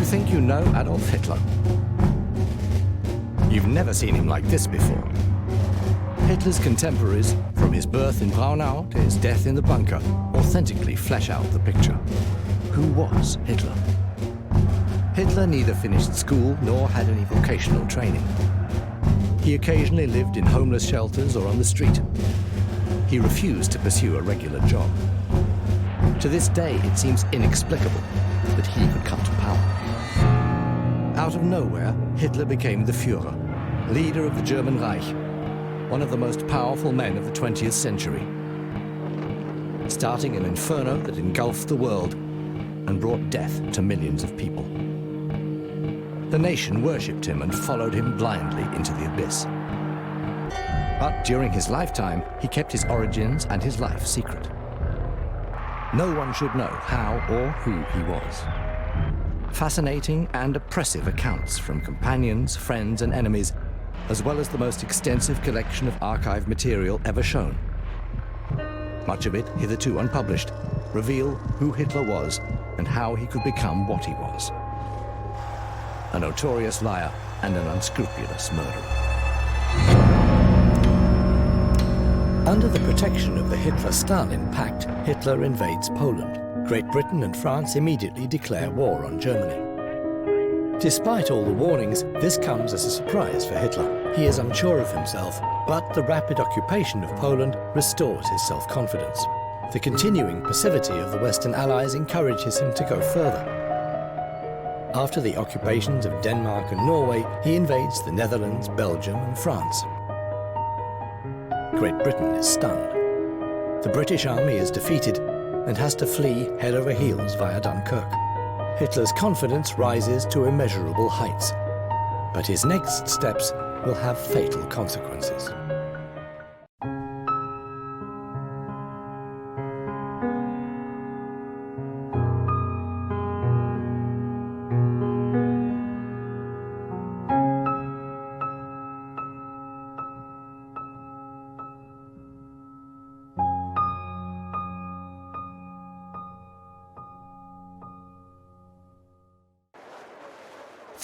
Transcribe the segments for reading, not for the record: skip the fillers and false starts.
think you know Adolf Hitler? You've never seen him like this before. Hitler's contemporaries, from his birth in Braunau to his death in the bunker, authentically flesh out the picture. Who was Hitler? Hitler neither finished school nor had any vocational training. He occasionally lived in homeless shelters or on the street. He refused to pursue a regular job. To this day, it seems inexplicable that he could come to power. Out of nowhere, Hitler became the Führer, leader of the German Reich, one of the most powerful men of the 20th century, starting an inferno that engulfed the world and brought death to millions of people. The nation worshipped him and followed him blindly into the abyss. But during his lifetime, he kept his origins and his life secret. No one should know how or who he was. Fascinating and oppressive accounts from companions, friends, and enemies, as well as the most extensive collection of archive material ever shown. Much of it, hitherto unpublished, reveal who Hitler was and how he could become what he was. A notorious liar and an unscrupulous murderer. Under the protection of the Hitler-Stalin pact, Hitler invades Poland. Great Britain and France immediately declare war on Germany. Despite all the warnings, this comes as a surprise for Hitler. He is unsure of himself, but the rapid occupation of Poland restores his self-confidence. The continuing passivity of the Western Allies encourages him to go further. After the occupations of Denmark and Norway, he invades the Netherlands, Belgium, and France. Great Britain is stunned. The British army is defeated and has to flee head over heels via Dunkirk. Hitler's confidence rises to immeasurable heights, but his next steps will have fatal consequences.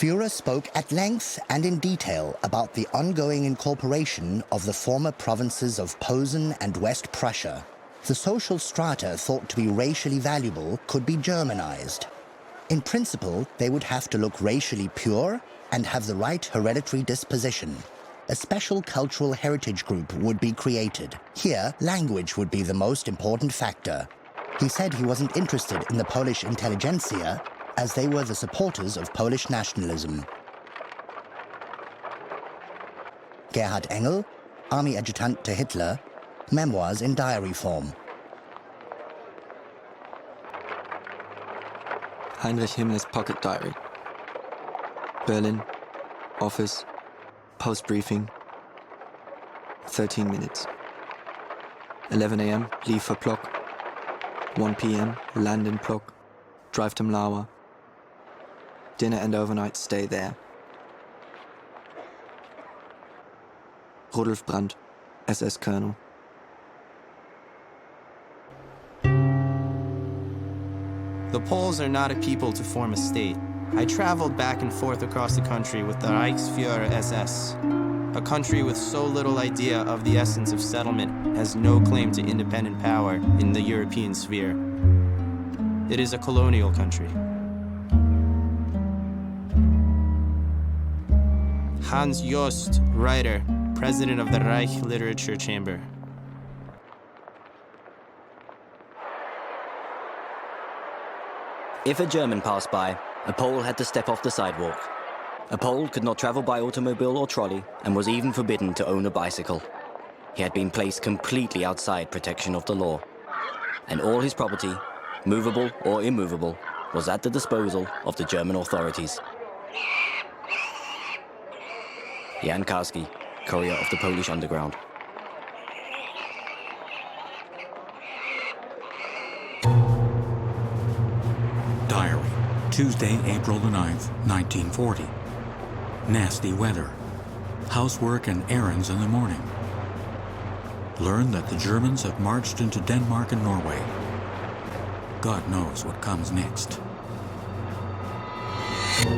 Führer spoke at length and in detail about the ongoing incorporation of the former provinces of Posen and West Prussia. The social strata thought to be racially valuable could be Germanized. In principle, they would have to look racially pure and have the right hereditary disposition. A special cultural heritage group would be created. Here, language would be the most important factor. He said he wasn't interested in the Polish intelligentsia, as they were the supporters of Polish nationalism. Gerhard Engel, army adjutant to Hitler, memoirs in diary form. Heinrich Himmler's pocket diary. Berlin, office, post-briefing, 13 minutes. 11 a.m., leave for Plock. 1 p.m., land in Plock, drive to Mlawa. Dinner and overnight stay there. Rudolf Brandt, SS Colonel. The Poles are not a people to form a state. I traveled back and forth across the country with the Reichsführer SS. A country with so little idea of the essence of settlement has no claim to independent power in the European sphere. It is a colonial country. Hans Jost, writer, president of the Reich Literature Chamber. If a German passed by, a Pole had to step off the sidewalk. A Pole could not travel by automobile or trolley and was even forbidden to own a bicycle. He had been placed completely outside protection of the law. And all his property, movable or immovable, was at the disposal of the German authorities. Jan Karski, courier of the Polish underground. Diary, Tuesday, April the 9th, 1940. Nasty weather. Housework and errands in the morning. Learn that the Germans have marched into Denmark and Norway. God knows what comes next.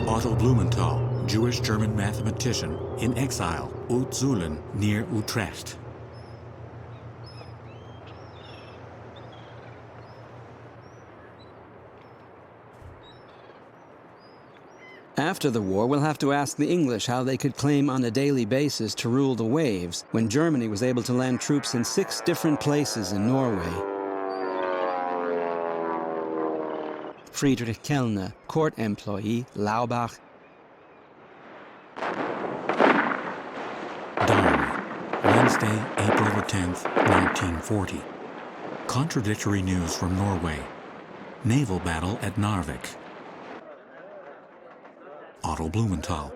Otto Blumenthal, Jewish-German mathematician, in exile, Utzulen, near Utrecht. After the war, we'll have to ask the English how they could claim on a daily basis to rule the waves when Germany was able to land troops in 6 different places in Norway. Friedrich Kellner, court employee, Laubach. Diary, Wednesday, April the 10th, 1940. Contradictory news from Norway. Naval battle at Narvik. Otto Blumenthal.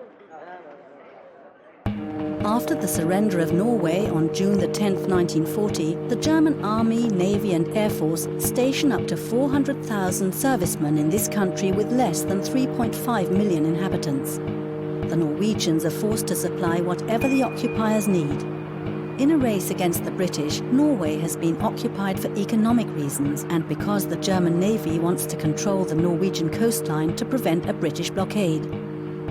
After the surrender of Norway on June the 10th, 1940, the German Army, Navy and Air Force stationed up to 400,000 servicemen in this country with less than 3.5 million inhabitants. The Norwegians are forced to supply whatever the occupiers need. In a race against the British, Norway has been occupied for economic reasons and because the German Navy wants to control the Norwegian coastline to prevent a British blockade.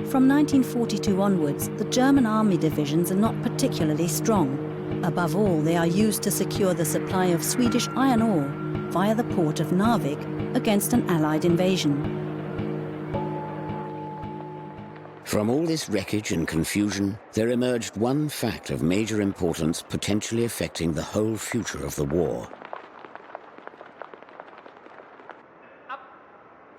From 1942 onwards, the German army divisions are not particularly strong. Above all, they are used to secure the supply of Swedish iron ore via the port of Narvik against an Allied invasion. From all this wreckage and confusion, there emerged one fact of major importance potentially affecting the whole future of the war.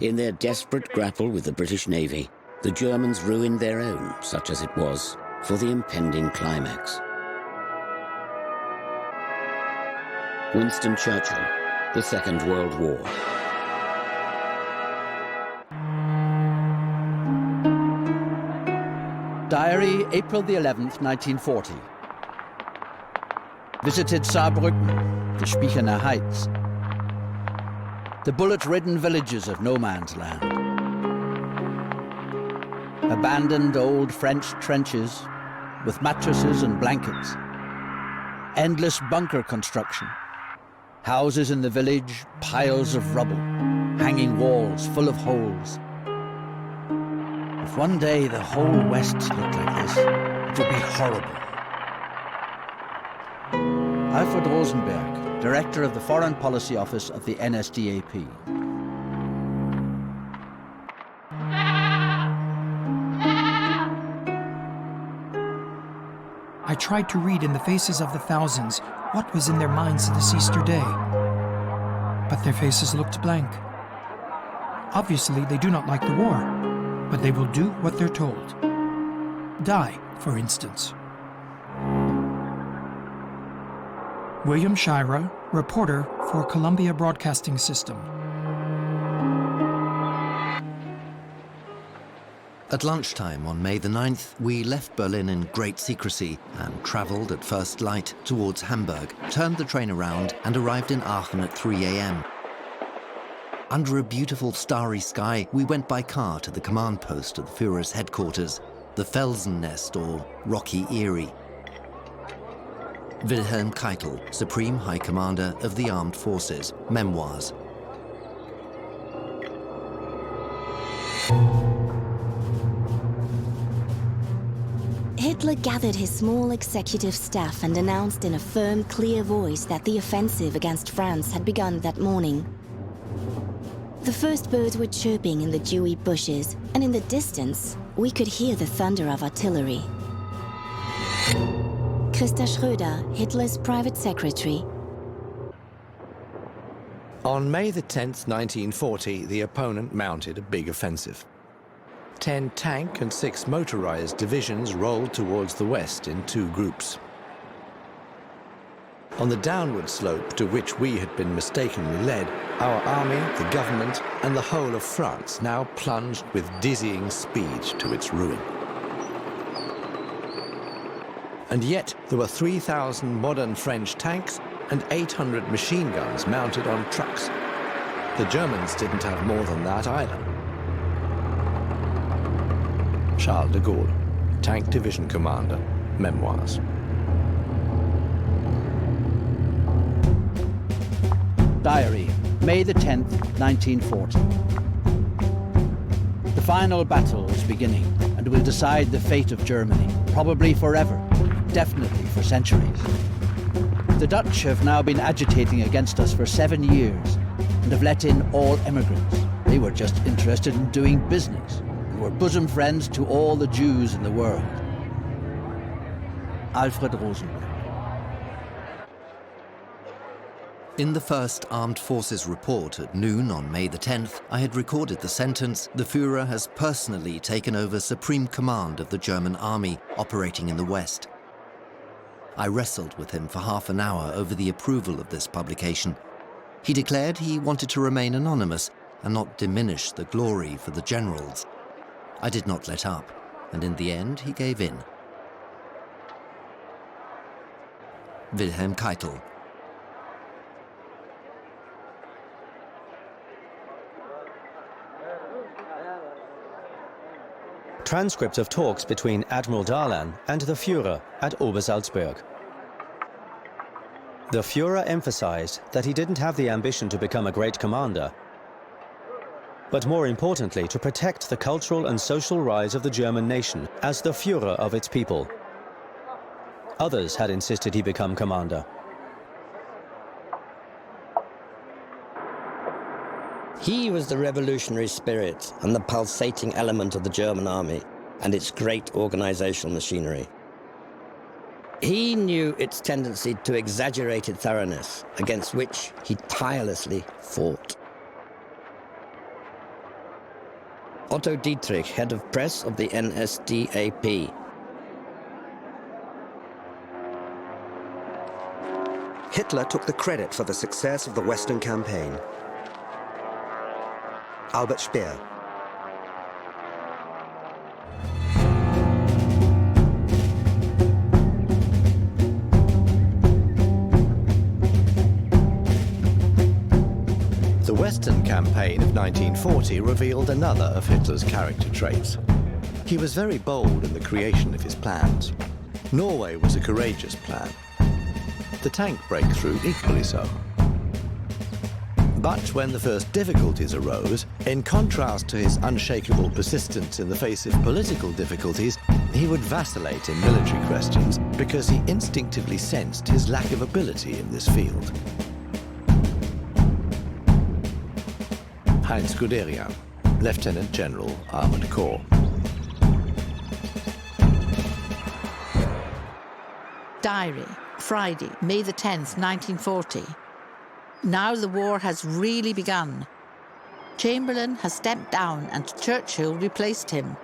In their desperate grapple with the British Navy, the Germans ruined their own, such as it was, for the impending climax. Winston Churchill, the Second World War. Diary, April the 11th, 1940. Visited Saarbrücken, the Spiechener Heights. The bullet-ridden villages of no man's land. Abandoned old French trenches with mattresses and blankets. Endless bunker construction. Houses in the village, piles of rubble. Hanging walls full of holes. If one day the whole West looked like this, it would be horrible. Alfred Rosenberg, Director of the Foreign Policy Office of the NSDAP. I tried to read in the faces of the thousands what was in their minds this Easter day. But their faces looked blank. Obviously, they do not like the war, but they will do what they're told. Die, for instance. William Shira, reporter for Columbia Broadcasting System. At lunchtime on May the 9th, we left Berlin in great secrecy and travelled at first light towards Hamburg, turned the train around and arrived in Aachen at 3 a.m. Under a beautiful starry sky, we went by car to the command post of the Führer's headquarters, the Felsennest or Rocky Eyrie. Wilhelm Keitel, Supreme High Commander of the Armed Forces, Memoirs. Hitler gathered his small executive staff and announced in a firm, clear voice that the offensive against France had begun that morning. The first birds were chirping in the dewy bushes, and in the distance, we could hear the thunder of artillery. Christa Schröder, Hitler's private secretary. On May the 10th, 1940, the opponent mounted a big offensive. 10 tank and 6 motorized divisions rolled towards the west in 2 groups. On the downward slope to which we had been mistakenly led, our army, the government, and the whole of France now plunged with dizzying speed to its ruin. And yet there were 3,000 modern French tanks and 800 machine guns mounted on trucks. The Germans didn't have more than that either. Charles de Gaulle, Tank Division Commander, Memoirs. Diary, May the 10th, 1940. The final battle is beginning and will decide the fate of Germany, probably forever, definitely for centuries. The Dutch have now been agitating against us for 7 years and have let in all immigrants. They were just interested in doing business and were bosom friends to all the Jews in the world. Alfred Rosenberg. In the first Armed Forces report at noon on May the 10th, I had recorded the sentence, "The Führer has personally taken over supreme command of the German army operating in the West." I wrestled with him for half an hour over the approval of this publication. He declared he wanted to remain anonymous and not diminish the glory for the generals. I did not let up, and in the end he gave in. Wilhelm Keitel. Transcript of talks between Admiral Darlan and the Führer at Obersalzberg. The Führer emphasized that he didn't have the ambition to become a great commander, but more importantly to protect the cultural and social rise of the German nation as the Führer of its people. Others had insisted he become commander. He was the revolutionary spirit and the pulsating element of the German army and its great organizational machinery. He knew its tendency to exaggerated thoroughness, against which he tirelessly fought. Otto Dietrich, head of press of the NSDAP. Hitler took the credit for the success of the Western campaign. Albert Speer. The Western campaign of 1940 revealed another of Hitler's character traits. He was very bold in the creation of his plans. Norway was a courageous plan. The tank breakthrough equally so. But when the first difficulties arose, in contrast to his unshakable persistence in the face of political difficulties, he would vacillate in military questions because he instinctively sensed his lack of ability in this field. Heinz Guderian, Lieutenant General, Armored Corps. Diary, Friday, May the 10th, 1940. Now the war has really begun. Chamberlain has stepped down and Churchill replaced him.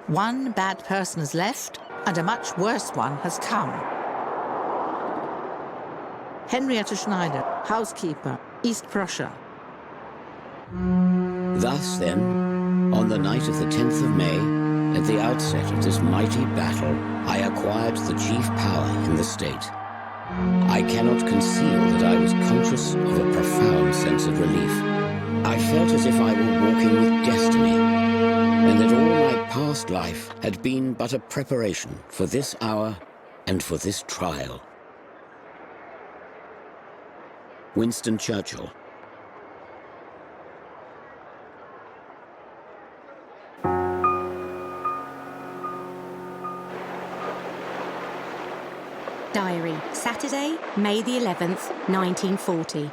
One bad person has left and a much worse one has come. Henrietta Schneider, housekeeper, East Prussia. Thus, then, on the night of the 10th of May, at the outset of this mighty battle, I acquired the chief power in the state. I cannot conceal that I was conscious of a profound sense of relief. I felt as if I were walking with destiny, and that all my past life had been but a preparation for this hour and for this trial. Winston Churchill. Diary, Saturday, May the 11th, 1940.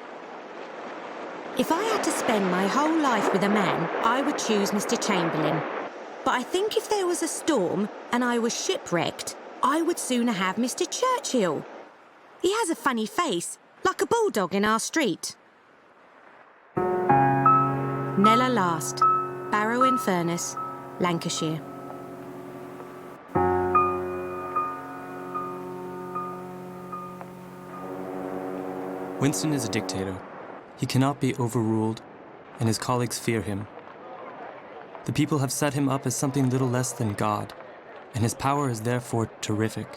If I had to spend my whole life with a man, I would choose Mr. Chamberlain. But I think if there was a storm and I was shipwrecked, I would sooner have Mr. Churchill. He has a funny face, like a bulldog in our street. Nella Last, Barrow-in-Furness, Lancashire. Winston is a dictator. He cannot be overruled, and his colleagues fear him. The people have set him up as something little less than God, and his power is therefore terrific.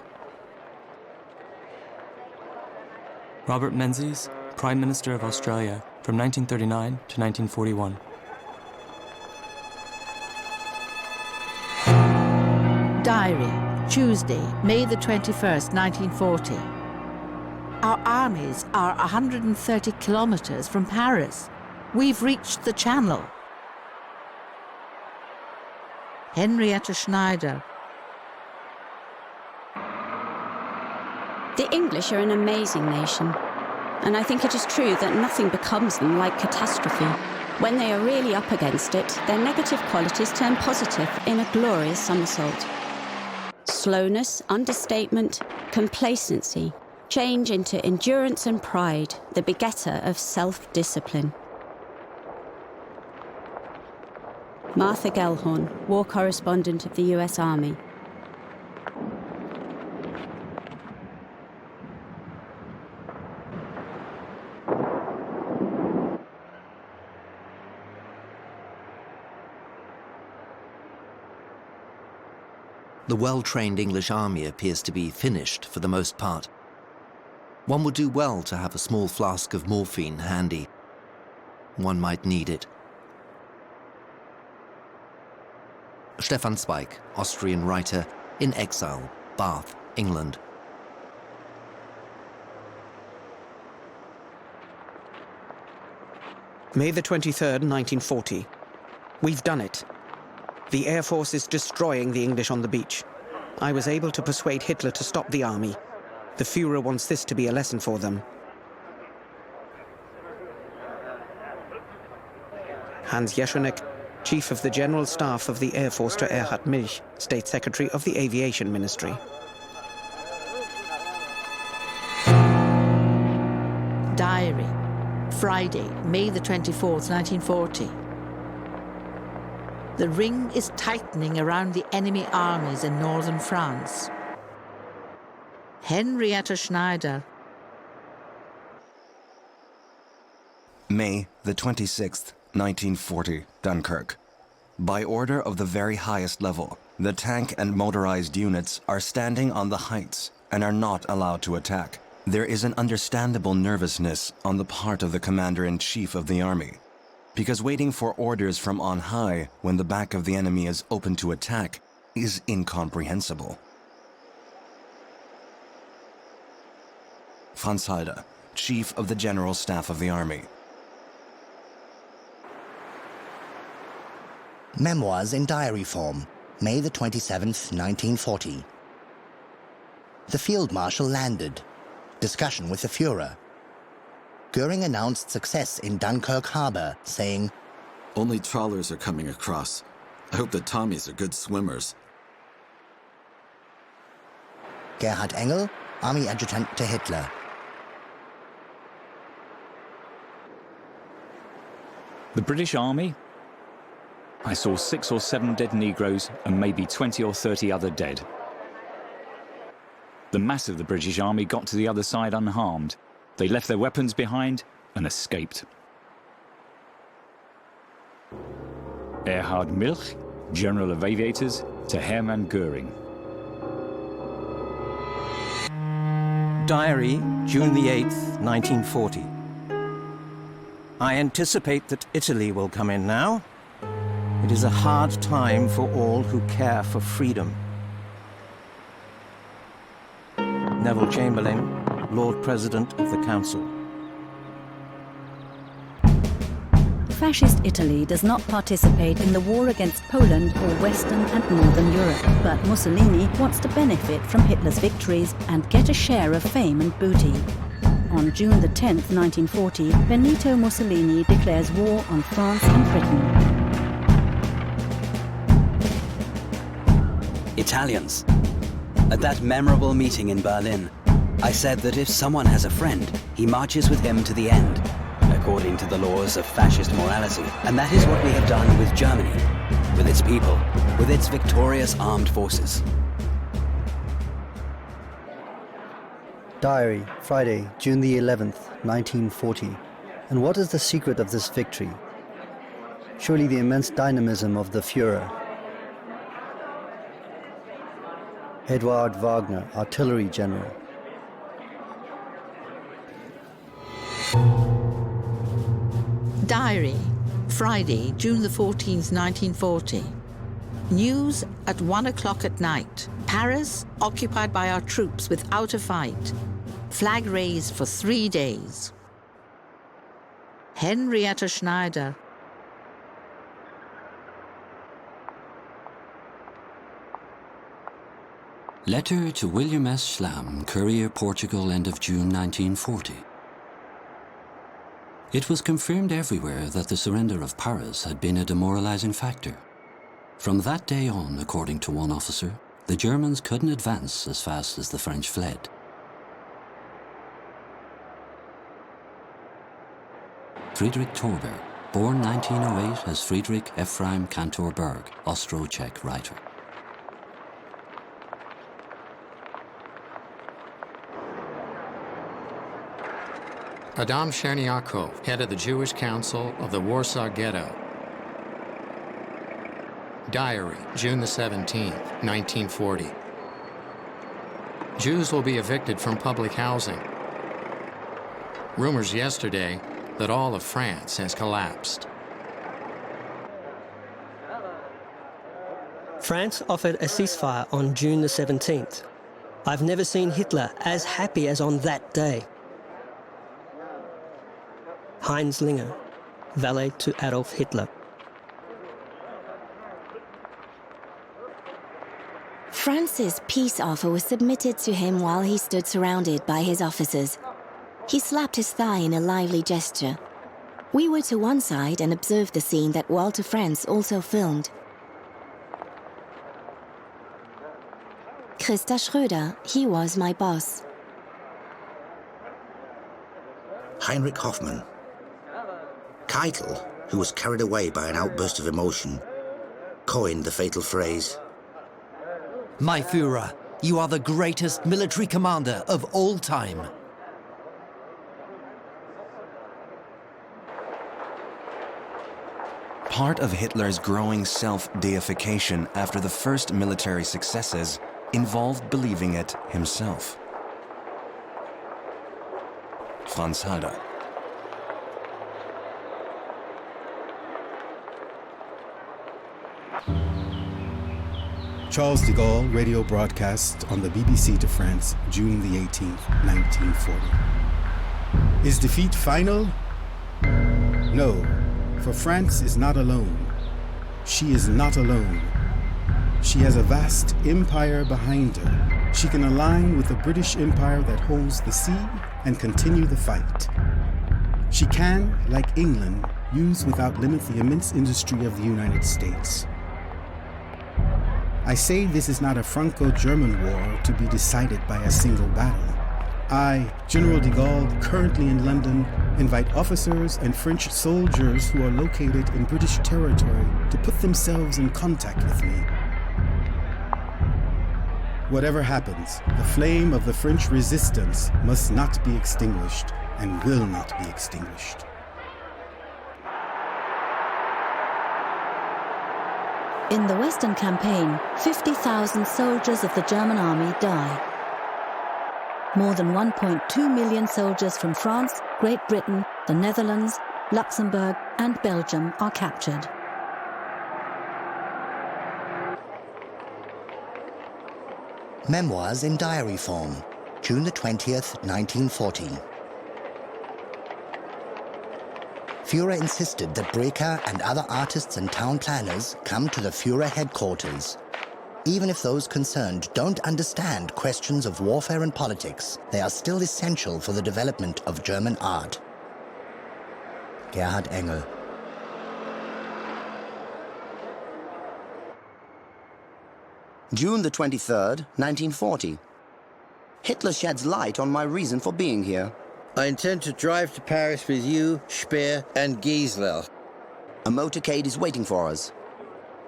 Robert Menzies, Prime Minister of Australia, from 1939 to 1941. Diary, Tuesday, May the 21st, 1940. Our armies are 130 kilometers from Paris. We've reached the Channel. Henrietta Schneider. The English are an amazing nation, and I think it is true that nothing becomes them like catastrophe. When they are really up against it, their negative qualities turn positive in a glorious somersault. Slowness, understatement, complacency change into endurance and pride, the begetter of self-discipline. Martha Gellhorn, war correspondent of the US Army. The well-trained English army appears to be finished for the most part. One would do well to have a small flask of morphine handy. One might need it. Stefan Zweig, Austrian writer, in exile, Bath, England. May the 23rd, 1940. We've done it. The Air Force is destroying the English on the beach. I was able to persuade Hitler to stop the army. The Führer wants this to be a lesson for them. Hans Jeschonek, Chief of the General Staff of the Air Force to Erhard Milch, State Secretary of the Aviation Ministry. Diary. Friday, May the 24th, 1940. The ring is tightening around the enemy armies in northern France. Henrietta Schneider. May the 26th, 1940, Dunkirk. By order of the very highest level, the tank and motorized units are standing on the heights and are not allowed to attack. There is an understandable nervousness on the part of the commander-in-chief of the army, because waiting for orders from on high when the back of the enemy is open to attack is incomprehensible. Franz Halder, Chief of the General Staff of the Army. Memoirs in diary form, May the 27th, 1940. The Field Marshal landed. Discussion with the Führer. Göring announced success in Dunkirk harbor, saying, "Only trawlers are coming across. I hope the Tommies are good swimmers." Gerhard Engel, Army Adjutant to Hitler. The British Army? I saw 6 or 7 dead Negroes and maybe 20 or 30 other dead. The mass of the British Army got to the other side unharmed. They left their weapons behind and escaped. Erhard Milch, General of Aviators, to Hermann Göring. Diary, June the 8th, 1940. I anticipate that Italy will come in now. It is a hard time for all who care for freedom. Neville Chamberlain, Lord President of the Council. Fascist Italy does not participate in the war against Poland or Western and Northern Europe, but Mussolini wants to benefit from Hitler's victories and get a share of fame and booty. On June the 10th, 1940, Benito Mussolini declares war on France and Britain. Italians. At that memorable meeting in Berlin, I said that if someone has a friend, he marches with him to the end, according to the laws of fascist morality. And that is what we have done with Germany, with its people, with its victorious armed forces. Diary, Friday, June the 11th, 1940. And what is the secret of this victory? Surely the immense dynamism of the Führer. Eduard Wagner, Artillery General. Diary, Friday, June the 14th, 1940. News at 1 o'clock at night. Paris occupied by our troops without a fight. Flag raised for 3 days. Henrietta Schneider. Letter to William S. Schlam, Courier, Portugal, end of June 1940. It was confirmed everywhere that the surrender of Paris had been a demoralizing factor. From that day on, according to one officer, the Germans couldn't advance as fast as the French fled. Friedrich Thorberg, born 1908 as Friedrich Ephraim Cantor Berg, Austro-Czech writer. Adam Cherniakov, head of the Jewish Council of the Warsaw Ghetto. Diary, June the 17th, 1940. Jews will be evicted from public housing. Rumors yesterday that all of France has collapsed. France offered a ceasefire on June the 17th. I've never seen Hitler as happy as on that day. Heinz Linger, valet to Adolf Hitler. France's peace offer was submitted to him while he stood surrounded by his officers. He slapped his thigh in a lively gesture. We were to one side and observed the scene that Walter Franz also filmed. Christa Schröder, he was my boss. Heinrich Hoffmann. Keitel, who was carried away by an outburst of emotion, coined the fatal phrase, My Führer, you are the greatest military commander of all time. Part of Hitler's growing self-deification after the first military successes involved believing it himself. Franz Halder. Charles de Gaulle radio broadcast on the BBC to France, June the 18th, 1940. Is defeat final? No, for France is not alone. She is not alone. She has a vast empire behind her. She can align with the British Empire that holds the sea and continue the fight. She can, like England, use without limit the immense industry of the United States. I say this is not a Franco-German war to be decided by a single battle. I, General de Gaulle, currently in London, invite officers and French soldiers who are located in British territory to put themselves in contact with me. Whatever happens, the flame of the French resistance must not be extinguished and will not be extinguished. In the Western Campaign, 50,000 soldiers of the German army die. More than 1.2 million soldiers from France, Great Britain, the Netherlands, Luxembourg, and Belgium are captured. Memoirs in diary form, June the 20th, 1940. Führer insisted that Breker and other artists and town planners come to the Führer headquarters. Even if those concerned don't understand questions of warfare and politics, they are still essential for the development of German art. Gerhard Engel. June the 23rd, 1940. Hitler sheds light on my reason for being here. I intend to drive to Paris with you, Speer, and Giesler. A motorcade is waiting for us.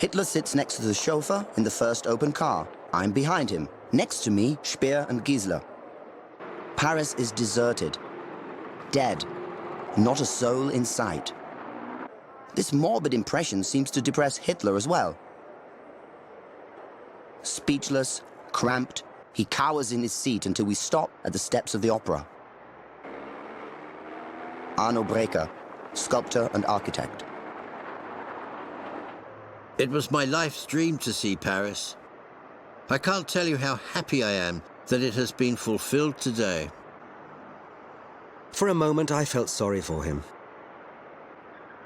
Hitler sits next to the chauffeur in the first open car. I'm behind him. Next to me, Speer and Giesler. Paris is deserted. Dead. Not a soul in sight. This morbid impression seems to depress Hitler as well. Speechless, cramped, he cowers in his seat until we stop at the steps of the opera. Arno Breker, sculptor and architect. It was my life's dream to see Paris. I can't tell you how happy I am that it has been fulfilled today. For a moment, I felt sorry for him.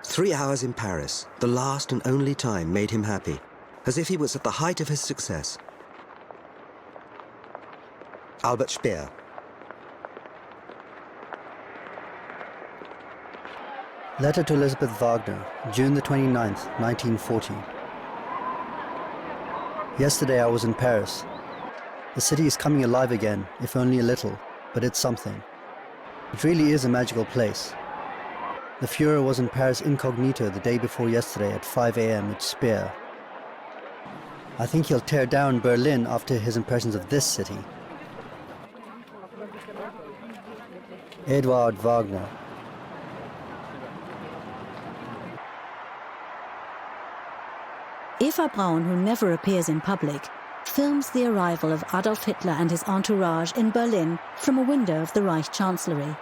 3 hours in Paris, the last and only time, made him happy, as if he was at the height of his success. Albert Speer. Letter to Elizabeth Wagner, June the 29th, 1940. Yesterday I was in Paris. The city is coming alive again, if only a little, but it's something. It really is a magical place. The Führer was in Paris incognito the day before yesterday at 5 a.m. at Speer. I think he'll tear down Berlin after his impressions of this city. Eduard Wagner. Eva Braun, who never appears in public, films the arrival of Adolf Hitler and his entourage in Berlin from a window of the Reich Chancellery.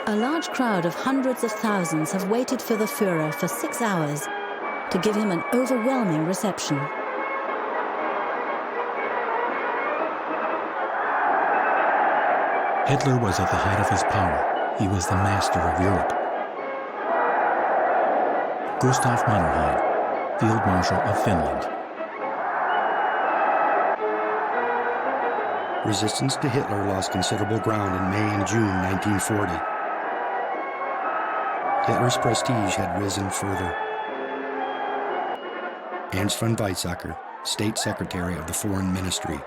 A large crowd of hundreds of thousands have waited for the Führer for 6 hours to give him an overwhelming reception. Hitler was at the height of his power. He was the master of Europe. Gustav Mannerheim, Field Marshal of Finland. Resistance to Hitler lost considerable ground in May and June 1940. Hitler's prestige had risen further. Ernst von Weizsäcker, State Secretary of the Foreign Ministry.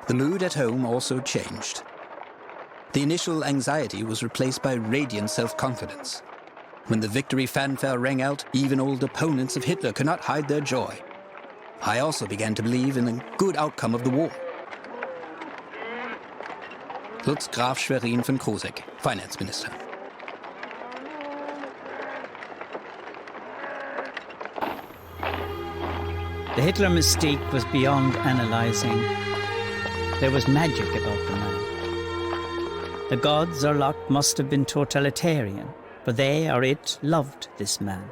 The mood at home also changed. The initial anxiety was replaced by radiant self-confidence. When the victory fanfare rang out, even old opponents of Hitler could not hide their joy. I also began to believe in the good outcome of the war. Lutz Graf Schwerin von Krosigk, Finance Minister. The Hitler mystique was beyond analyzing. There was magic about the man. The gods or lot must have been totalitarian, for they or it loved this man.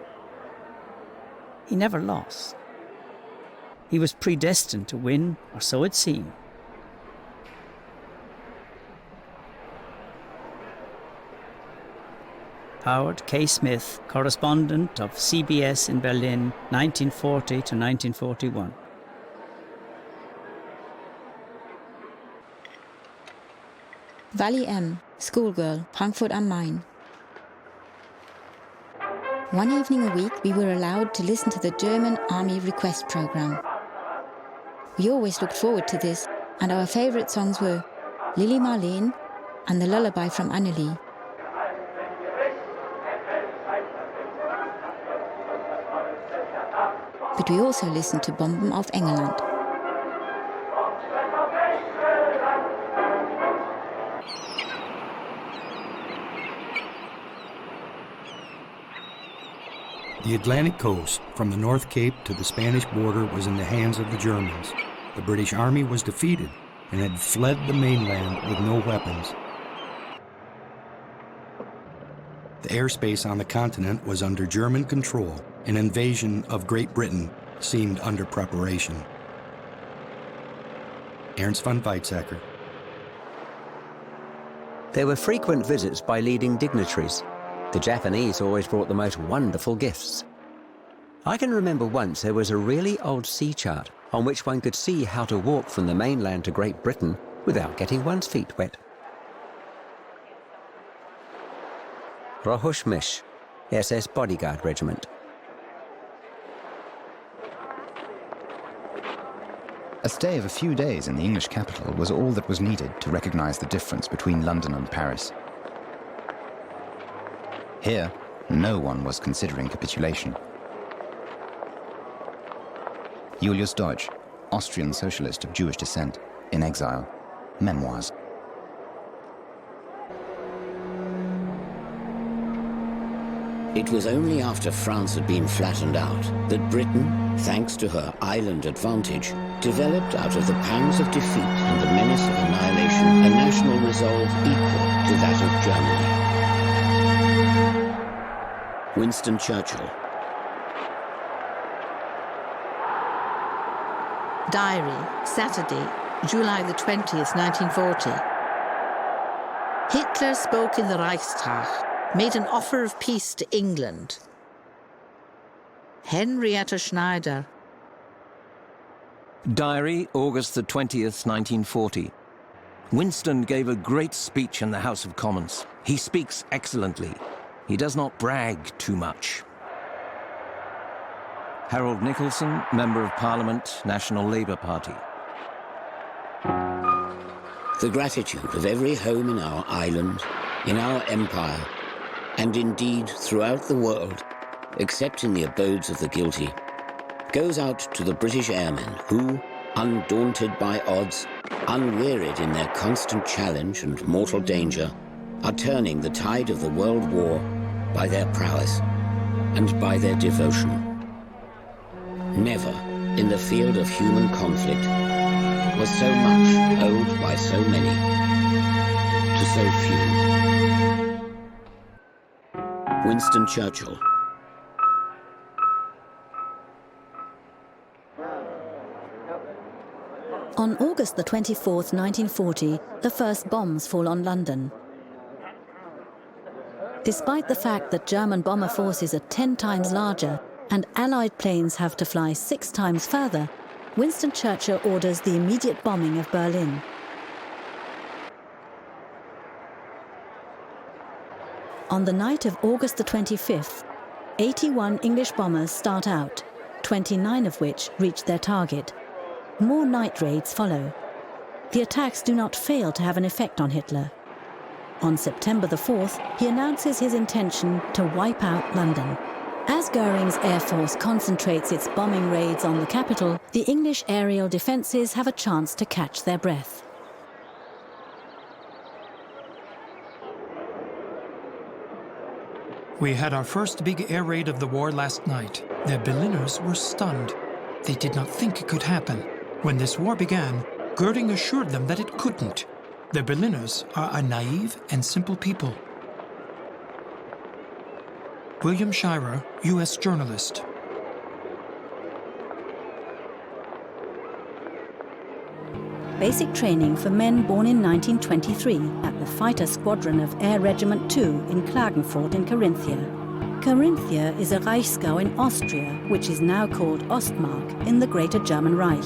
He never lost. He was predestined to win, or so it seemed. Howard K. Smith, correspondent of CBS in Berlin, 1940 to 1941. Valley M., schoolgirl, Frankfurt am Main. One evening a week, we were allowed to listen to the German Army Request Program. We always looked forward to this, and our favorite songs were Lili Marleen and The Lullaby from Annelie. But we also listened to Bomben auf England. The Atlantic coast, from the North Cape to the Spanish border, was in the hands of the Germans. The British Army was defeated and had fled the mainland with no weapons. The airspace on the continent was under German control. An invasion of Great Britain seemed under preparation. Ernst von Weizsäcker. There were frequent visits by leading dignitaries. The Japanese always brought the most wonderful gifts. I can remember once there was a really old sea chart on which one could see how to walk from the mainland to Great Britain without getting one's feet wet. Rohush Mish, SS Bodyguard Regiment. A stay of a few days in the English capital was all that was needed to recognize the difference between London and Paris. Here, no one was considering capitulation. Julius Deutsch, Austrian socialist of Jewish descent, in exile. Memoirs. It was only after France had been flattened out that Britain, thanks to her island advantage, developed out of the pangs of defeat and the menace of annihilation a national resolve equal to that of Germany. Winston Churchill. Diary, Saturday, July the 20th, 1940. Hitler spoke in the Reichstag, made an offer of peace to England. Henrietta Schneider. Diary, August the 20th, 1940. Winston gave a great speech in the House of Commons. He speaks excellently. He does not brag too much. Harold Nicholson, Member of Parliament, National Labour Party. The gratitude of every home in our island, in our empire, and indeed throughout the world, except in the abodes of the guilty, goes out to the British airmen who, undaunted by odds, unwearied in their constant challenge and mortal danger, are turning the tide of the world war by their prowess and by their devotion. Never, in the field of human conflict, was so much owed by so many to so few. Winston Churchill. On August the 24th, 1940, the first bombs fall on London. Despite the fact that German bomber forces are 10 times larger and Allied planes have to fly 6 times further, Winston Churchill orders the immediate bombing of Berlin. On the night of August the 25th, 81 English bombers start out, 29 of which reach their target. More night raids follow. The attacks do not fail to have an effect on Hitler. On September the 4th, he announces his intention to wipe out London. As Goering's Air Force concentrates its bombing raids on the capital, the English aerial defences have a chance to catch their breath. We had our first big air raid of the war last night. The Berliners were stunned. They did not think it could happen. When this war began, Goering assured them that it couldn't. The Berliners are a naive and simple people. William Shirer, U.S. journalist. Basic training for men born in 1923 at the Fighter Squadron of Air Regiment 2 in Klagenfurt in Carinthia. Carinthia is a Reichsgau in Austria, which is now called Ostmark in the Greater German Reich.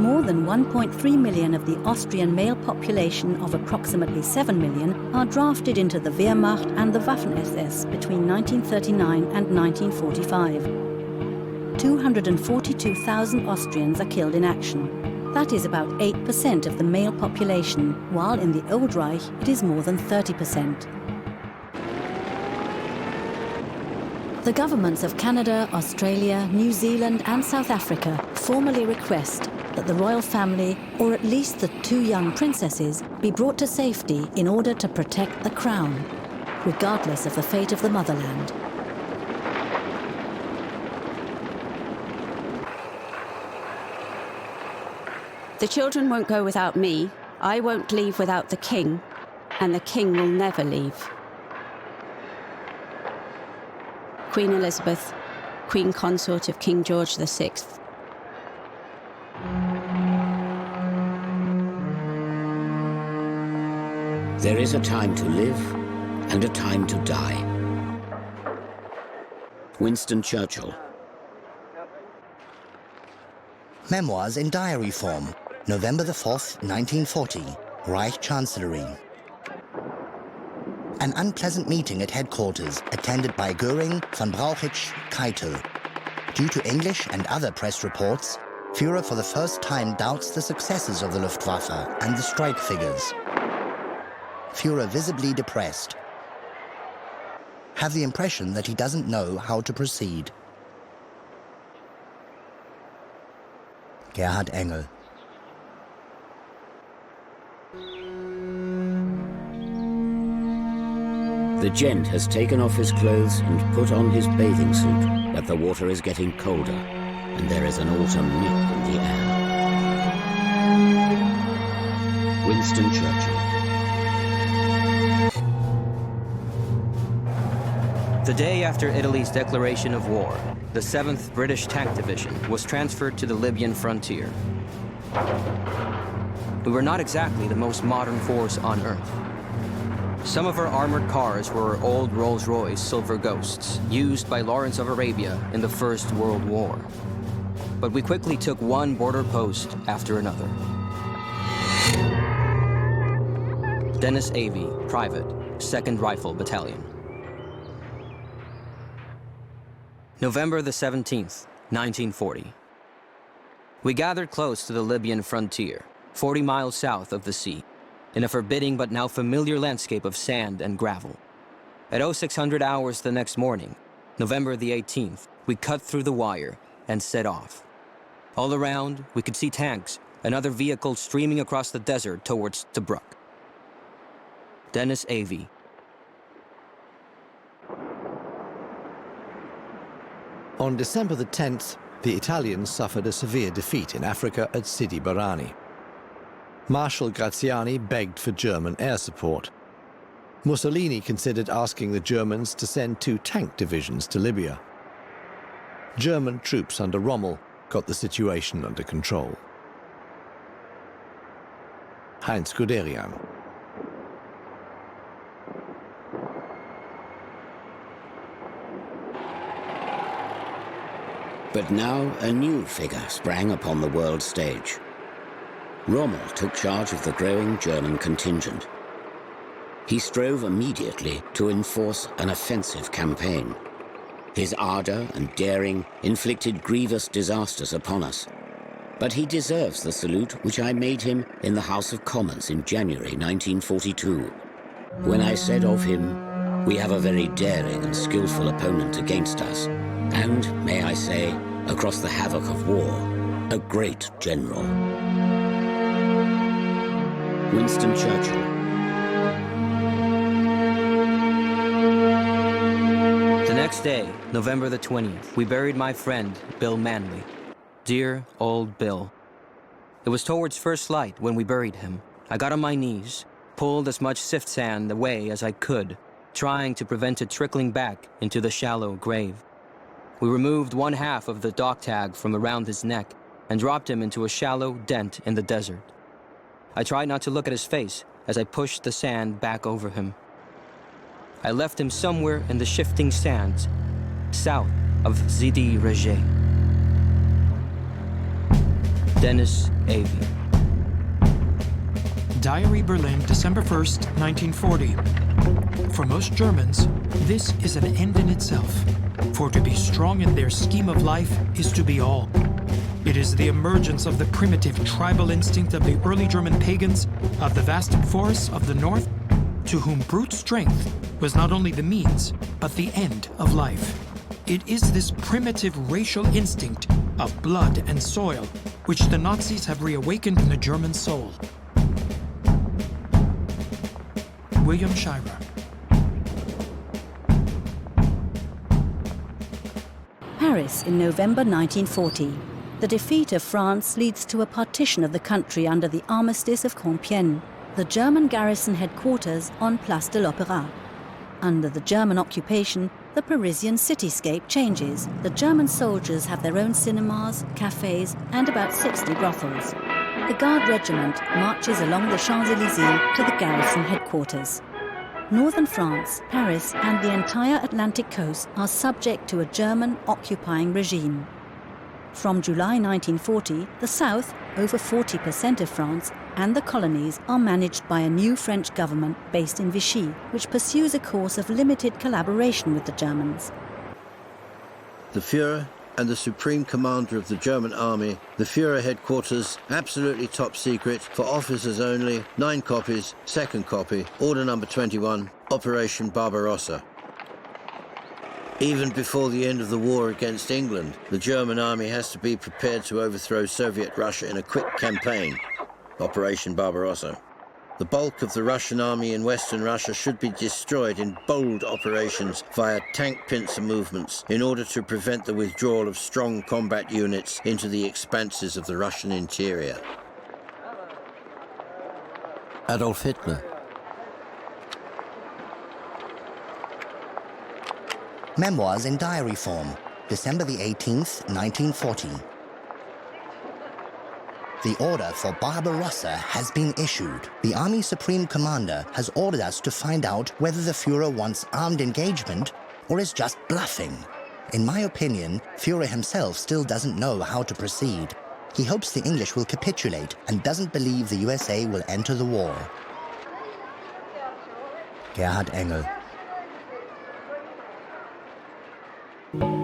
More than 1.3 million of the Austrian male population of approximately 7 million are drafted into the Wehrmacht and the Waffen-SS between 1939 and 1945. 242,000 Austrians are killed in action. That is about 8% of the male population, while in the Old Reich it is more than 30%. The governments of Canada, Australia, New Zealand and South Africa formally request that the royal family, or at least the 2 young princesses, be brought to safety in order to protect the crown, regardless of the fate of the motherland. The children won't go without me, I won't leave without the king, and the king will never leave. Queen Elizabeth, Queen Consort of King George VI. There is a time to live and a time to die. Winston Churchill. Memoirs in diary form, November the 4th, 1940, Reich Chancellery. An unpleasant meeting at headquarters attended by Goering, von Brauchitsch, Keitel. Due to English and other press reports, Führer for the first time doubts the successes of the Luftwaffe and the strike figures. Führer visibly depressed. Have the impression that he doesn't know how to proceed. Gerhard Engel. The gent has taken off his clothes and put on his bathing suit, but the water is getting colder, and there is an autumn nip in the air. Winston Churchill. The day after Italy's declaration of war, the 7th British Tank Division was transferred to the Libyan frontier. We were not exactly the most modern force on Earth. Some of our armored cars were old Rolls-Royce Silver Ghosts, used by Lawrence of Arabia in the First World War. But we quickly took one border post after another. Dennis Avey, Private, 2nd Rifle Battalion. November the 17th, 1940. We gathered close to the Libyan frontier, 40 miles south of the sea, in a forbidding but now familiar landscape of sand and gravel. At 0600 hours the next morning, November the 18th, we cut through the wire and set off. All around, we could see tanks and other vehicles streaming across the desert towards Tobruk. Dennis Avey. On December the 10th, the Italians suffered a severe defeat in Africa at Sidi Barrani. Marshal Graziani begged for German air support. Mussolini considered asking the Germans to send 2 tank divisions to Libya. German troops under Rommel got the situation under control. Heinz Guderian. But now a new figure sprang upon the world stage. Rommel took charge of the growing German contingent. He strove immediately to enforce an offensive campaign. His ardor and daring inflicted grievous disasters upon us. But he deserves the salute which I made him in the House of Commons in January 1942, when I said of him, "We have a very daring and skillful opponent against us, and, may I say, across the havoc of war, a great general." Winston Churchill. The next day, November the 20th, we buried my friend, Bill Manley. Dear old Bill. It was towards first light when we buried him. I got on my knees, pulled as much sift sand away as I could, trying to prevent it trickling back into the shallow grave. We removed 1/2 of the dog tag from around his neck and dropped him into a shallow dent in the desert. I tried not to look at his face as I pushed the sand back over him. I left him somewhere in the shifting sands, south of Sidi Rezé. Dennis Avey. Diary Berlin, December 1st, 1940. For most Germans, this is an end in itself. For to be strong in their scheme of life is to be all. It is the emergence of the primitive tribal instinct of the early German pagans of the vast forests of the north, to whom brute strength was not only the means, but the end of life. It is this primitive racial instinct of blood and soil which the Nazis have reawakened in the German soul. William Shirer. Paris in November 1940. The defeat of France leads to a partition of the country under the Armistice of Compiègne, the German garrison headquarters on Place de l'Opéra. Under the German occupation, the Parisian cityscape changes. The German soldiers have their own cinemas, cafes, and about 60 brothels. The Guard regiment marches along the Champs-Élysées to the garrison headquarters. Northern France, Paris, and the entire Atlantic coast are subject to a German occupying regime. From July 1940, the south, over 40% of France, and the colonies are managed by a new French government based in Vichy, which pursues a course of limited collaboration with the Germans. The Führer and the Supreme Commander of the German Army, the Führer headquarters, absolutely top secret, for officers only, 9 copies, 2nd copy, order number 21, Operation Barbarossa. Even before the end of the war against England, the German army has to be prepared to overthrow Soviet Russia in a quick campaign, Operation Barbarossa. The bulk of the Russian army in Western Russia should be destroyed in bold operations via tank pincer movements in order to prevent the withdrawal of strong combat units into the expanses of the Russian interior. Adolf Hitler. Memoirs in diary form, December the 18th, 1940. The order for Barbarossa has been issued. The Army Supreme Commander has ordered us to find out whether the Führer wants armed engagement or is just bluffing. In my opinion, Führer himself still doesn't know how to proceed. He hopes the English will capitulate and doesn't believe the USA will enter the war. Gerhard Engel.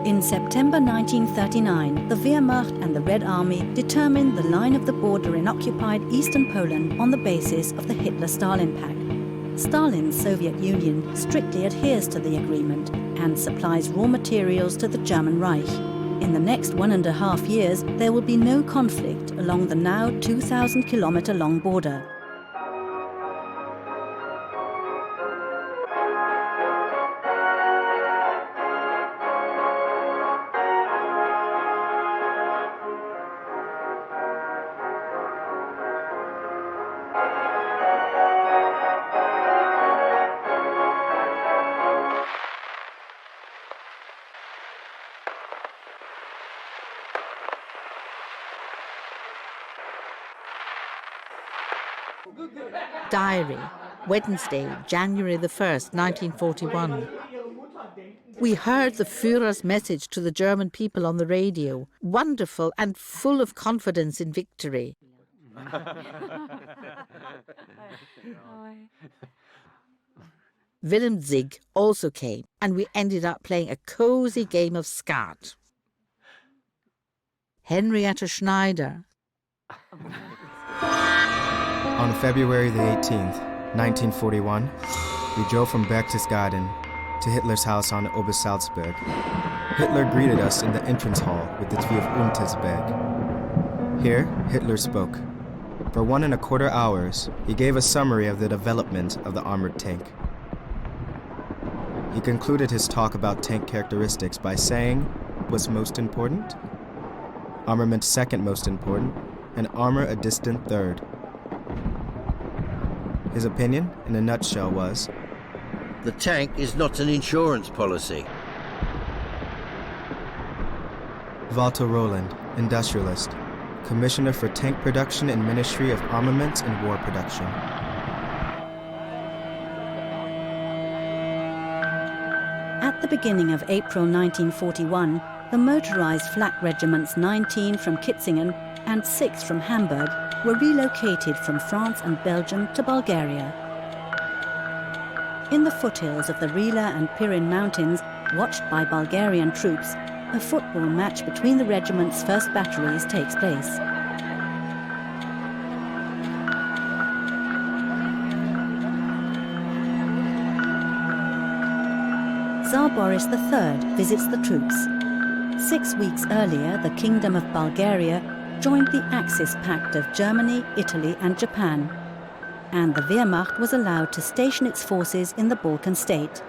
In September 1939, the Wehrmacht and the Red Army determined the line of the border in occupied eastern Poland on the basis of the Hitler-Stalin pact. Stalin's Soviet Union strictly adheres to the agreement and supplies raw materials to the German Reich. In the next 1.5 years, there will be no conflict along the now 2,000-kilometer-long border. Diary, Wednesday, January the 1st, 1941. We heard the Führer's message to the German people on the radio, wonderful and full of confidence in victory. Willem Zig also came, and we ended up playing a cosy game of skat. Henrietta Schneider. On February the 18th, 1941, we drove from Berchtesgaden to Hitler's house on Obersalzberg. Hitler greeted us in the entrance hall with the tree of Untersberg. Here, Hitler spoke. For 1.25 hours, he gave a summary of the development of the armored tank. He concluded his talk about tank characteristics by saying, what's most important? Armament second most important, and armor a distant third. His opinion, in a nutshell, was, the tank is not an insurance policy. Walter Roland, industrialist, commissioner for tank production in Ministry of Armaments and War Production. At the beginning of April 1941, the motorized flak regiments 19 from Kitzingen and 6 from Hamburg were relocated from France and Belgium to Bulgaria. In the foothills of the Rila and Pirin mountains, watched by Bulgarian troops, a football match between the regiment's first batteries takes place. Tsar Boris III visits the troops. 6 weeks earlier, the Kingdom of Bulgaria joined the Axis Pact of Germany, Italy and Japan, and the Wehrmacht was allowed to station its forces in the Balkan state.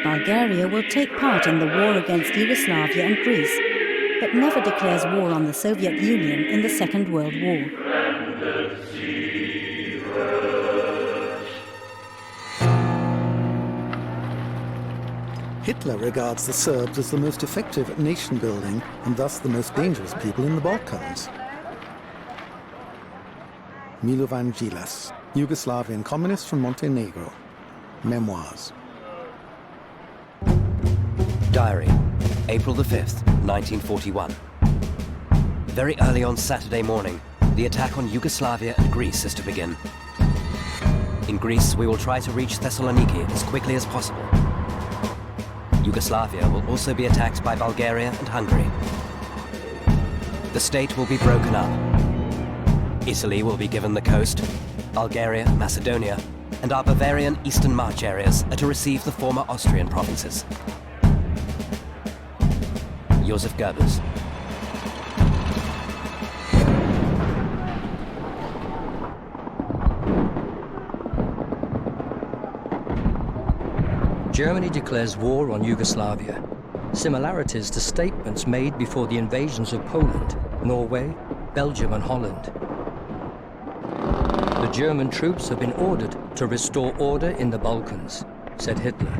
Bulgaria will take part in the war against Yugoslavia and Greece, but never declares war on the Soviet Union in the Second World War. Hitler regards the Serbs as the most effective at nation-building and thus the most dangerous people in the Balkans. Milovan Djilas, Yugoslavian communist from Montenegro. Memoirs. Diary, April the 5th, 1941. Very early on Saturday morning, the attack on Yugoslavia and Greece is to begin. In Greece, we will try to reach Thessaloniki as quickly as possible. Yugoslavia will also be attacked by Bulgaria and Hungary. The state will be broken up. Italy will be given the coast, Bulgaria, Macedonia, and our Bavarian Eastern March areas are to receive the former Austrian provinces. Josef Goebbels. Germany declares war on Yugoslavia. Similarities to statements made before the invasions of Poland, Norway, Belgium and Holland. The German troops have been ordered to restore order in the Balkans, said Hitler.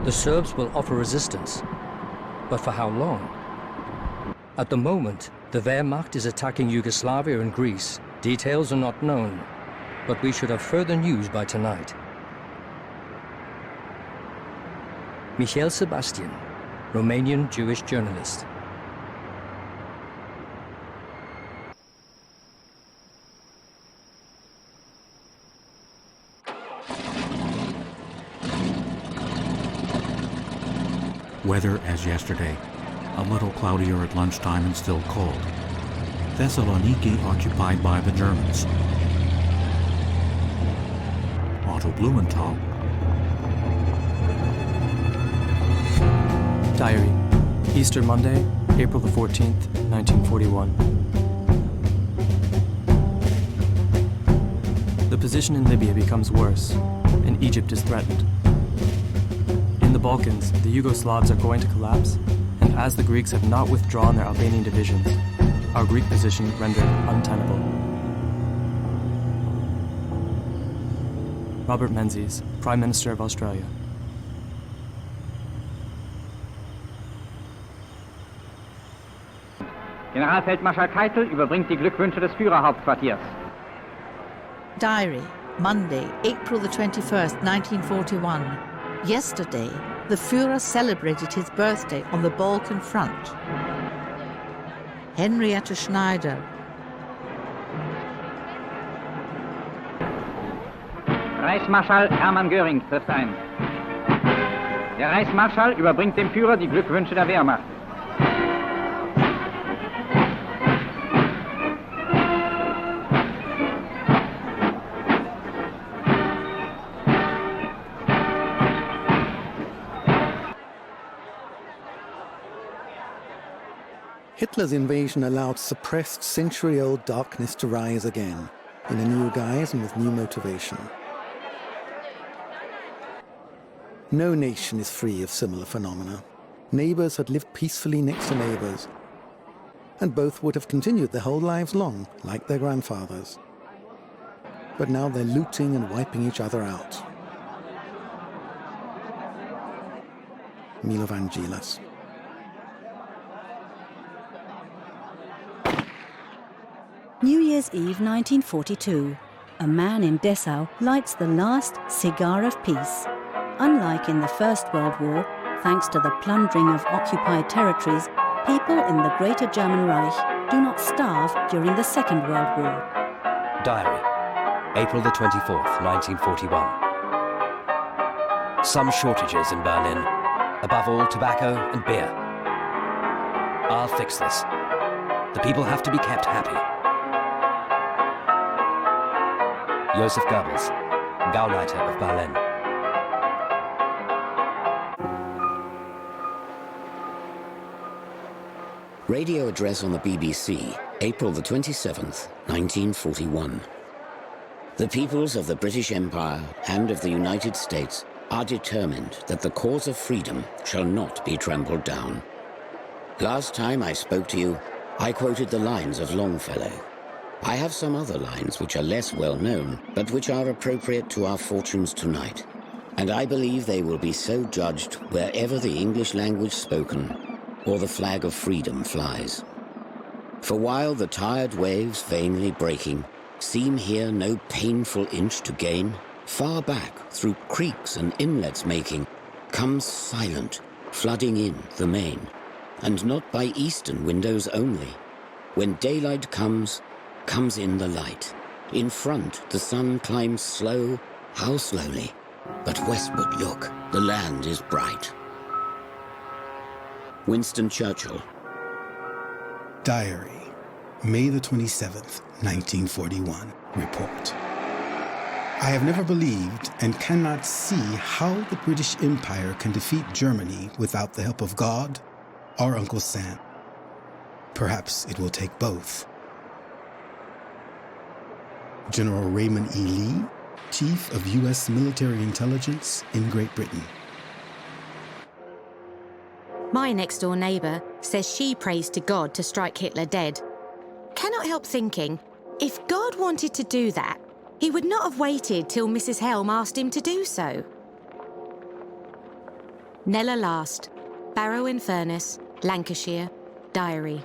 The Serbs will offer resistance, but for how long? At the moment, the Wehrmacht is attacking Yugoslavia and Greece. Details are not known, but we should have further news by tonight. Michael Sebastian, Romanian Jewish journalist. Weather as yesterday, a little cloudier at lunchtime and still cold. Thessaloniki occupied by the Germans. Otto Blumenthal. Diary. Easter Monday, April the 14th, 1941. The position in Libya becomes worse, and Egypt is threatened. In the Balkans, the Yugoslavs are going to collapse, and as the Greeks have not withdrawn their Albanian divisions, our Greek position rendered untenable. Robert Menzies, Prime Minister of Australia. Generalfeldmarschall Keitel überbringt die Glückwünsche des Führerhauptquartiers. Diary, Monday, April the 21st, 1941. Yesterday, the Führer celebrated his birthday on the Balkan front. Henrietta Schneider. Reichsmarschall Hermann Göring trifft ein. Der Reichsmarschall überbringt dem Führer die Glückwünsche der Wehrmacht. Hitler's invasion allowed suppressed century-old darkness to rise again, in a new guise and with new motivation. No nation is free of similar phenomena. Neighbors had lived peacefully next to neighbors, and both would have continued their whole lives long, like their grandfathers. But now they're looting and wiping each other out. Milovangelas. New Year's Eve 1942. A man in Dessau lights the last cigar of peace. Unlike in the First World War, thanks to the plundering of occupied territories, people in the Greater German Reich do not starve during the Second World War. Diary, April the 24th, 1941. Some shortages in Berlin, above all tobacco and beer. I'll fix this. The people have to be kept happy. Joseph Goebbels, Gauleiter of Berlin. Radio address on the BBC, April the 27th, 1941. The peoples of the British Empire and of the United States are determined that the cause of freedom shall not be trampled down. Last time I spoke to you, I quoted the lines of Longfellow. I have some other lines which are less well known, but which are appropriate to our fortunes tonight. And I believe they will be so judged wherever the English language spoken or the flag of freedom flies. For while the tired waves vainly breaking seem here no painful inch to gain, far back through creeks and inlets making comes silent, flooding in the main, and not by eastern windows only. When daylight comes in the light. In front, the sun climbs slow, how slowly. But westward look, the land is bright. Winston Churchill. Diary, May the 27th, 1941. Report. I have never believed and cannot see how the British Empire can defeat Germany without the help of God or Uncle Sam. Perhaps it will take both. General Raymond E. Lee, Chief of U.S. Military Intelligence in Great Britain. My next-door neighbour says she prays to God to strike Hitler dead. Cannot help thinking, if God wanted to do that, he would not have waited till Mrs. Helm asked him to do so. Nella Last, Barrow in Furness, Lancashire, Diary.